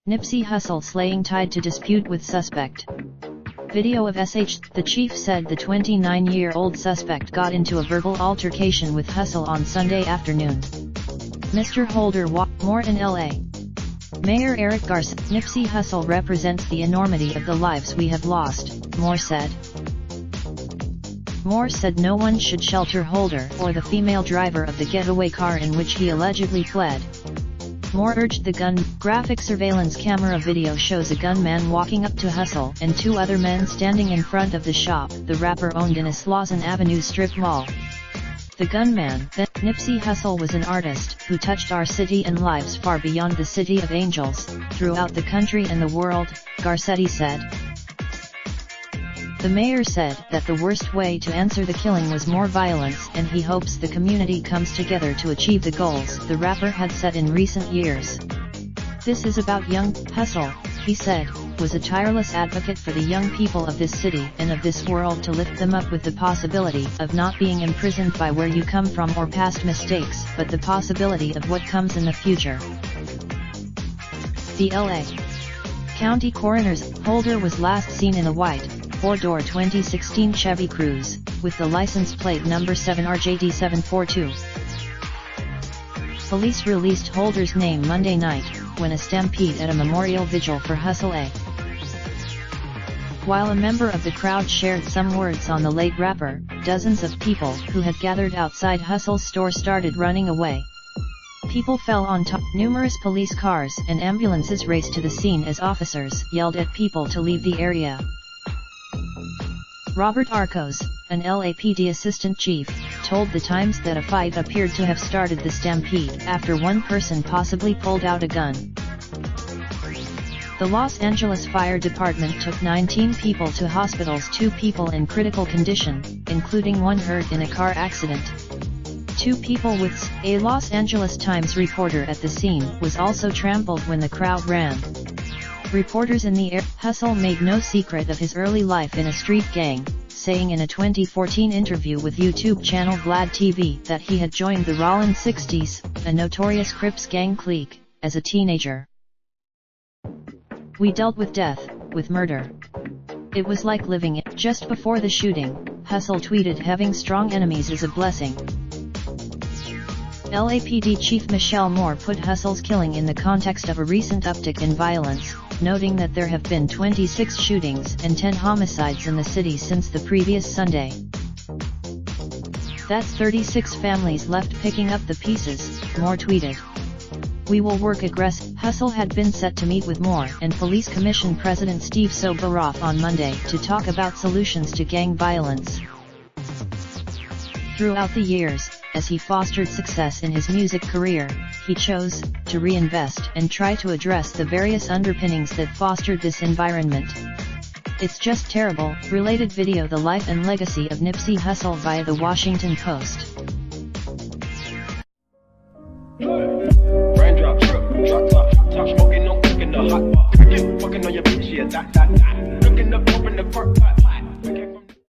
Nipsey Hussle slaying tied to dispute with suspect. Video of sh00ting. The chief said the 29-year-old suspect got into a verbal altercation with Hussle on Sunday afternoon. Mr. Holder walked more in LA. Mayor Eric Garcia. Nipsey Hussle represents the enormity of the lives we have lost, Moore said. Moore said no one should shelter Holder or the female driver of the getaway car in which he allegedly fled. Moore urged the gun. Graphic surveillance camera video shows a gunman walking up to Hussle and two other men standing in front of the shop the rapper owned in a Slauson Avenue strip mall. The gunman, then, Nipsey Hussle was an artist who touched our city and lives far beyond the City of Angels, throughout the country and the world, Garcetti said. The mayor said that the worst way to answer the killing was more violence, and he hopes the community comes together to achieve the goals the rapper had set in recent years. This is about young. Hussle, he said, was a tireless advocate for the young people of this city and of this world to lift them up with the possibility of not being imprisoned by where you come from or past mistakes, but the possibility of what comes in the future. The LA County Coroner's Holder was last seen in a white, four-door 2016 Chevy Cruze, with the license plate number 7RJD742. Police released Holder's name Monday night, when a stampede at a memorial vigil for Hussle A. While a member of the crowd shared some words on the late rapper, dozens of people who had gathered outside Hussle's store started running away. People fell on top. Numerous police cars and ambulances raced to the scene as officers yelled at people to leave the area. Robert Arcos, an LAPD assistant chief, told The Times that a fight appeared to have started the stampede after one person possibly pulled out a gun. The Los Angeles Fire Department took 19 people to hospitals, 2 people in critical condition, including one hurt in a car accident. 2 people with a Los Angeles Times reporter at the scene was also trampled when the crowd ran. Reporters in the air. Hussle made no secret of his early life in a street gang, saying in a 2014 interview with YouTube channel Vlad TV that he had joined the Rollin' 60s, a notorious Crips gang clique, as a teenager. We dealt with death, with murder. It was like living it. Just before the shooting, Hussle tweeted, "Having strong enemies is a blessing." LAPD Chief Michelle Moore put Hussle's killing in the context of a recent uptick in violence, noting that there have been 26 shootings and 10 homicides in the city since the previous Sunday. That's 36 families left picking up the pieces, Moore tweeted. We will work aggressive. Hussle had been set to meet with Moore and Police Commission President Steve Soboroff on Monday to talk about solutions to gang violence. Throughout the years, as he fostered success in his music career, he chose to reinvest and try to address the various underpinnings that fostered this environment. It's just terrible. Related video: The life and legacy of Nipsey Hussle via The Washington Post. Raindrop, drop top smoking, no cooking the hot pot. Fucking on your bitch, yeah, that. Looking up, open the park pot.